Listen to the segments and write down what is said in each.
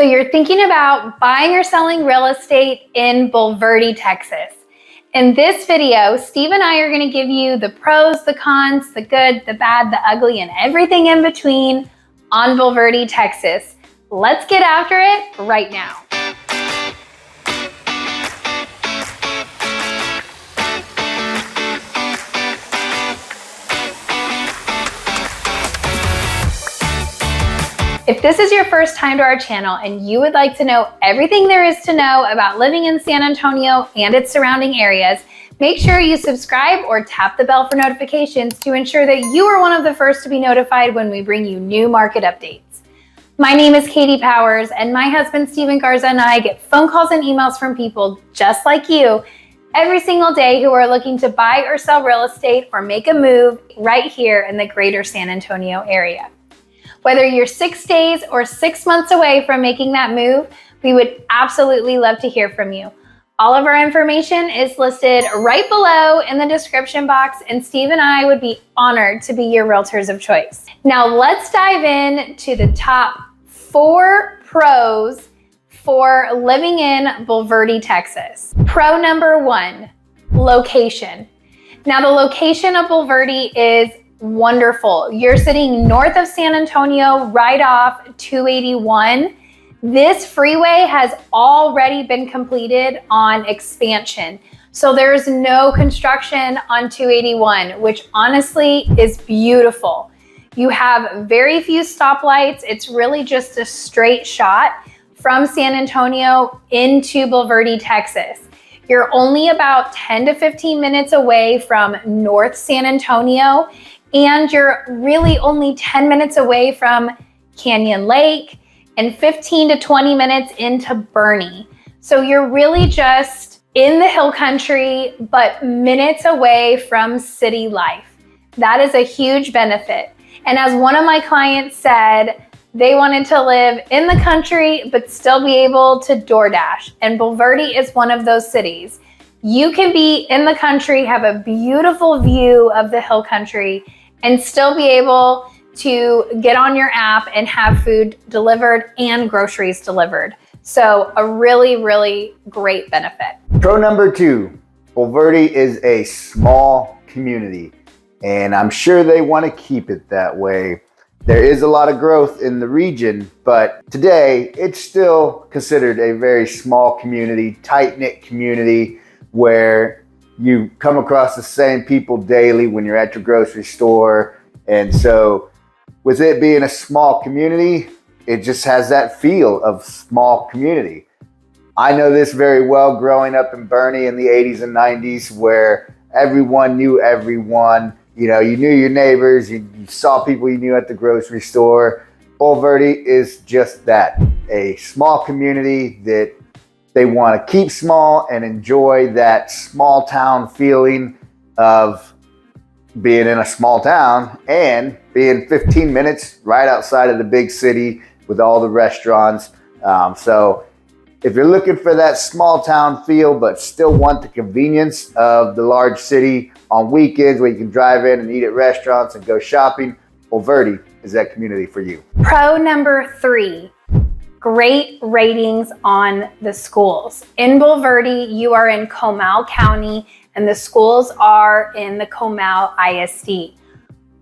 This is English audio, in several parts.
So you're thinking about buying or selling real estate in Bulverde, Texas. In this video, Steve and I are going to give you the pros, the cons, the good, the bad, the ugly, and everything in between on Bulverde, Texas. Let's get after it right now. If this is your first time to our channel and you would like to know everything there is to know about living in San Antonio and its surrounding areas, make sure you subscribe or tap the bell for notifications to ensure that you are one of the first to be notified when we bring you new market updates. My name is Katie Powers, and my husband Steven Garza and I get phone calls and emails from people just like you every single day who are looking to buy or sell real estate or make a move right here in the greater San Antonio area. Whether you're 6 days or 6 months away from making that move, we would absolutely love to hear from you. All of our information is listed right below in the description box, and Steve and I would be honored to be your realtors of choice. Now let's dive in to the top 4 pros for living in Bulverde, Texas. Pro number 1, location. Now the location of Bulverde is wonderful. You're sitting north of San Antonio, right off 281. This freeway has already been completed on expansion. So there's no construction on 281, which honestly is beautiful. You have very few stoplights. It's really just a straight shot from San Antonio into Bulverde, Texas. You're only about 10 to 15 minutes away from North San Antonio, and you're really only 10 minutes away from Canyon Lake and 15 to 20 minutes into Boerne. So you're really just in the hill country, but minutes away from city life. That is a huge benefit. And as one of my clients said, they wanted to live in the country, but still be able to DoorDash. And Bulverde is one of those cities. You can be in the country, have a beautiful view of the hill country, and still be able to get on your app and have food delivered and groceries delivered. So a really, really great benefit. Pro number 2, Bulverde is a small community, and I'm sure they want to keep it that way. There is a lot of growth in the region, but today it's still considered a very small community, tight-knit community where you come across the same people daily when you're at your grocery store. And so with it being a small community, it just has that feel of small community. I know this very well growing up in Boerne in the 80s and 90s, where everyone knew everyone. You know, you knew your neighbors, you saw people you knew at the grocery store. Bulverde is just that, a small community that they want to keep small and enjoy that small town feeling of being in a small town and being 15 minutes right outside of the big city with all the restaurants. So if you're looking for that small town feel, but still want the convenience of the large city on weekends where you can drive in and eat at restaurants and go shopping, Bulverde is that community for you. Pro number 3. Great ratings on the schools. In Bulverde, you are in Comal County, and the schools are in the Comal ISD.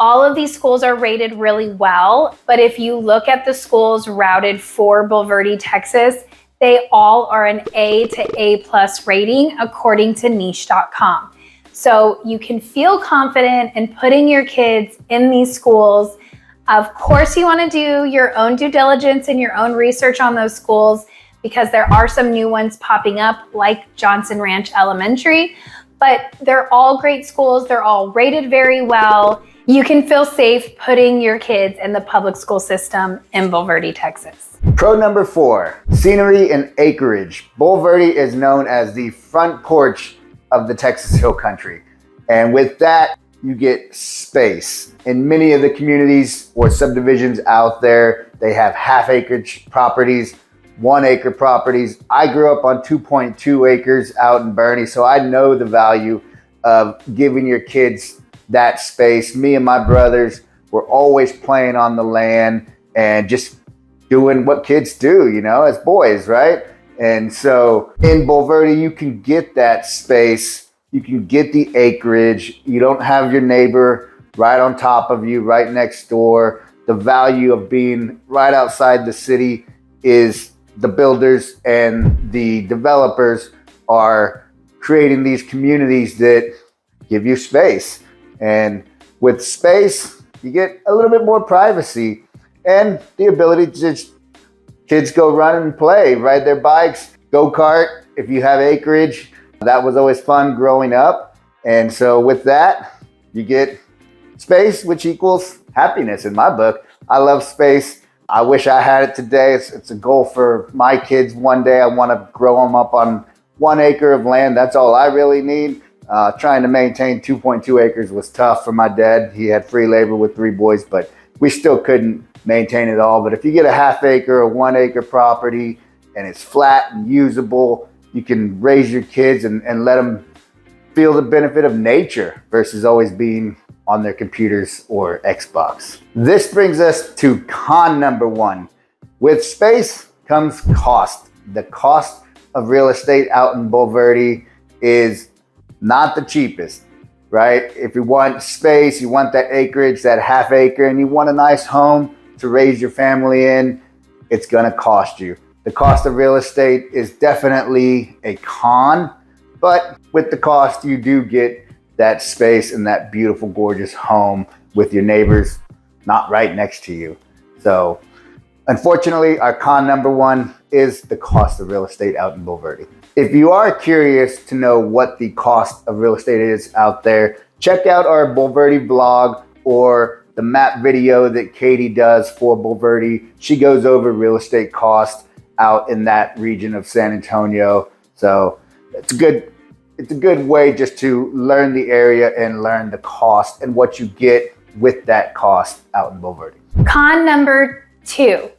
All of these schools are rated really well, but if you look at the schools routed for Bulverde, Texas, they all are an A to A+ rating according to niche.com. So you can feel confident in putting your kids in these schools. Of course, you want to do your own due diligence and your own research on those schools, because there are some new ones popping up like Johnson Ranch Elementary, but they're all great schools. They're all rated very well. You can feel safe putting your kids in the public school system in Bulverde, Texas. Pro number 4, scenery and acreage. Bulverde is known as the front porch of the Texas Hill Country. And with that, you get space. In many of the communities or subdivisions out there, they have half acreage properties, 1 acre properties. I grew up on 2.2 acres out in Boerne, so I know the value of giving your kids that space. Me and my brothers were always playing on the land and just doing what kids do, you know, as boys, right? And so in Bulverde, you can get that space, you can get the acreage, you don't have your neighbor right on top of you, right next door. The value of being right outside the city is the builders and the developers are creating these communities that give you space. And with space, you get a little bit more privacy and the ability to just kids go run and play, ride their bikes, go kart. If you have acreage, that was always fun growing up. And so with that, you get space, which equals happiness in my book. I love space. I wish I had it today. It's a goal for my kids one day. I want to grow them up on 1 acre of land. That's all I really need. Trying to maintain 2.2 acres was tough for my dad. He had free labor with 3 boys, but we still couldn't maintain it all. But if you get a 1/2 acre or 1 acre property and it's flat and usable, you can raise your kids and let them feel the benefit of nature versus always being on their computers or Xbox. This brings us to con number 1. With space comes cost. The cost of real estate out in Bulverde is not the cheapest, right? If you want space, you want that acreage, that 1/2 acre, and you want a nice home to raise your family in, it's gonna cost you. The cost of real estate is definitely a con, but with the cost, you do get that space and that beautiful, gorgeous home with your neighbors not right next to you. So unfortunately, our con number 1 is the cost of real estate out in Bulverde. If you are curious to know what the cost of real estate is out there, check out our Bulverde vlog or the map video that Katie does for Bulverde. She goes over real estate costs out in that region of San Antonio. So it's a good way just to learn the area and learn the cost and what you get with that cost out in Bulverde. Con number 2,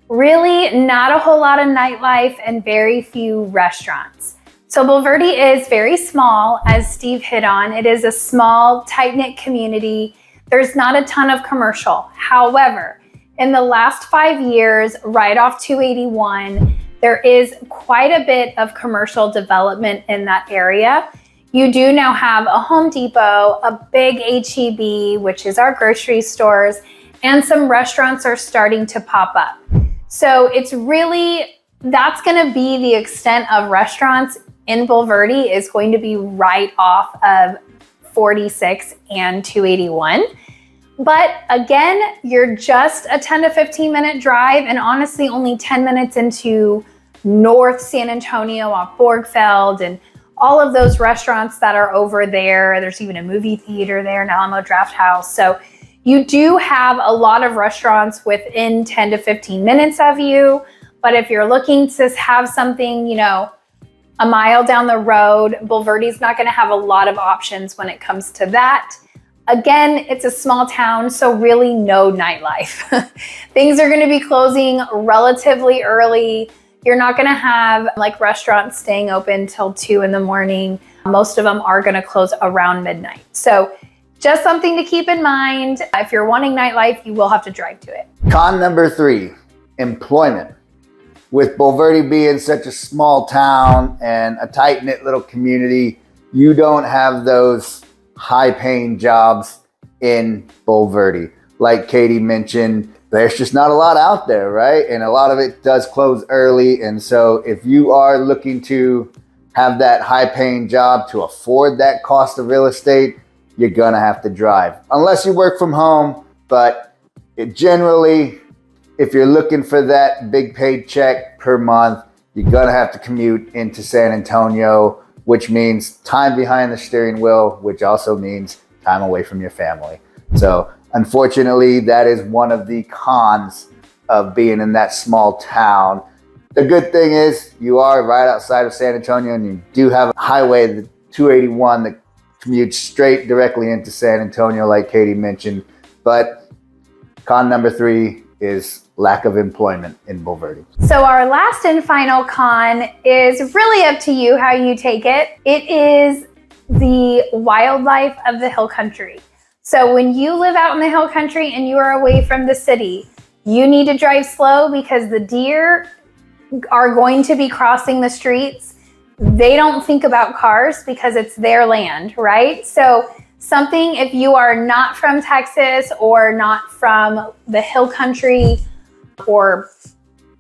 really not a whole lot of nightlife and very few restaurants. So Bulverde is very small, as Steve hit on. It is a small, tight-knit community. There's not a ton of commercial. However, in the last 5 years, right off 281, there is quite a bit of commercial development in that area. You do now have a Home Depot, a big H-E-B, which is our grocery stores, and some restaurants are starting to pop up. So it's really, that's gonna be the extent of restaurants in Bulverde, is going to be right off of 46 and 281. But again, you're just a 10 to 15 minute drive, and honestly only 10 minutes into North San Antonio off Borgfeld and all of those restaurants that are over there. There's even a movie theater there, an Alamo Draft House. So you do have a lot of restaurants within 10 to 15 minutes of you. But if you're looking to have something, you know, a mile down the road, Bulverde's not going to have a lot of options when it comes to that. Again, it's a small town, so really no nightlife. Things are going to be closing relatively early. You're not going to have like restaurants staying open till 2 in the morning. Most of them are going to close around midnight. So just something to keep in mind. If you're wanting nightlife, you will have to drive to it. Con number 3, employment. With Bulverde being such a small town and a tight-knit little community, you don't have those high-paying jobs in Bulverde. Like Katie mentioned, there's just not a lot out there, right? And a lot of it does close early. And so if you are looking to have that high-paying job to afford that cost of real estate, you're gonna have to drive. Unless you work from home, but generally, if you're looking for that big paycheck per month, you're gonna have to commute into San Antonio, which means time behind the steering wheel, which also means time away from your family. So unfortunately, that is one of the cons of being in that small town. The good thing is you are right outside of San Antonio, and you do have a highway, the 281, that commutes straight directly into San Antonio, like Katie mentioned. But con number 3 is lack of employment in Bulverde. So our last and final con is really up to you how you take it. It is the wildlife of the hill country. So when you live out in the hill country and you are away from the city, You need to drive slow because the deer are going to be crossing the streets. They don't think about cars because it's their land, right? So something, if you are not from Texas or not from the hill country or,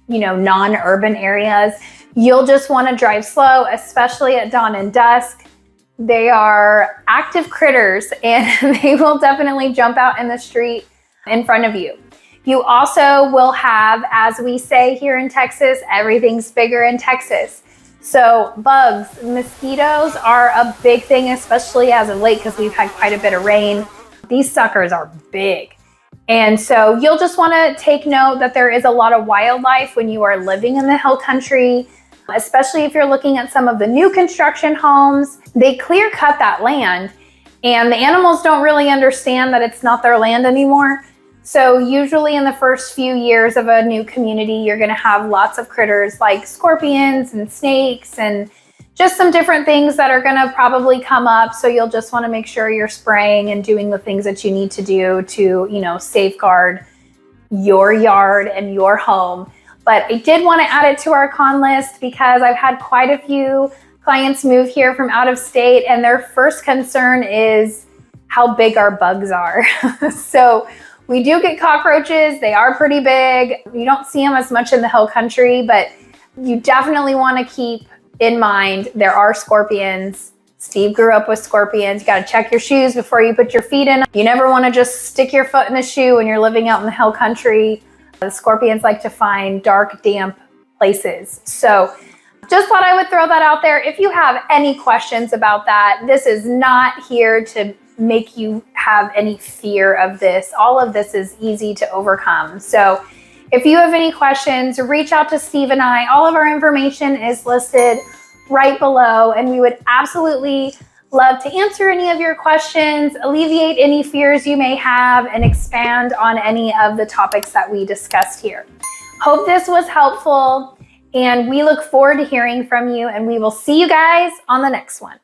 you know, non-urban areas, you'll just want to drive slow, especially at dawn and dusk. They are active critters and they will definitely jump out in the street in front of you. You also will have, as we say here in Texas, everything's bigger in Texas. So bugs, mosquitoes are a big thing, especially as of late because we've had quite a bit of rain. These suckers are big. And so you'll just want to take note that there is a lot of wildlife when you are living in the hill country, especially if you're looking at some of the new construction homes. They clear cut that land and the animals don't really understand that it's not their land anymore. So usually in the first few years of a new community, you're going to have lots of critters like scorpions and snakes and just some different things that are going to probably come up. So you'll just want to make sure you're spraying and doing the things that you need to do to, you know, safeguard your yard and your home. But I did want to add it to our con list because I've had quite a few clients move here from out of state and their first concern is how big our bugs are. So we do get cockroaches. They are pretty big. You don't see them as much in the hill country, but you definitely want to keep in mind there are scorpions. Steve grew up with scorpions. You got to check your shoes before you put your feet in them. You never want to just stick your foot in a shoe when you're living out in the hill country. The scorpions like to find dark, damp places. So just thought I would throw that out there. If you have any questions about that, this is not here to make you have any fear of this. All of this is easy to overcome. So if you have any questions, reach out to Steve and I. All of our information is listed right below, and we would absolutely love to answer any of your questions, alleviate any fears you may have, and expand on any of the topics that we discussed here. Hope this was helpful, and we look forward to hearing from you, and we will see you guys on the next one.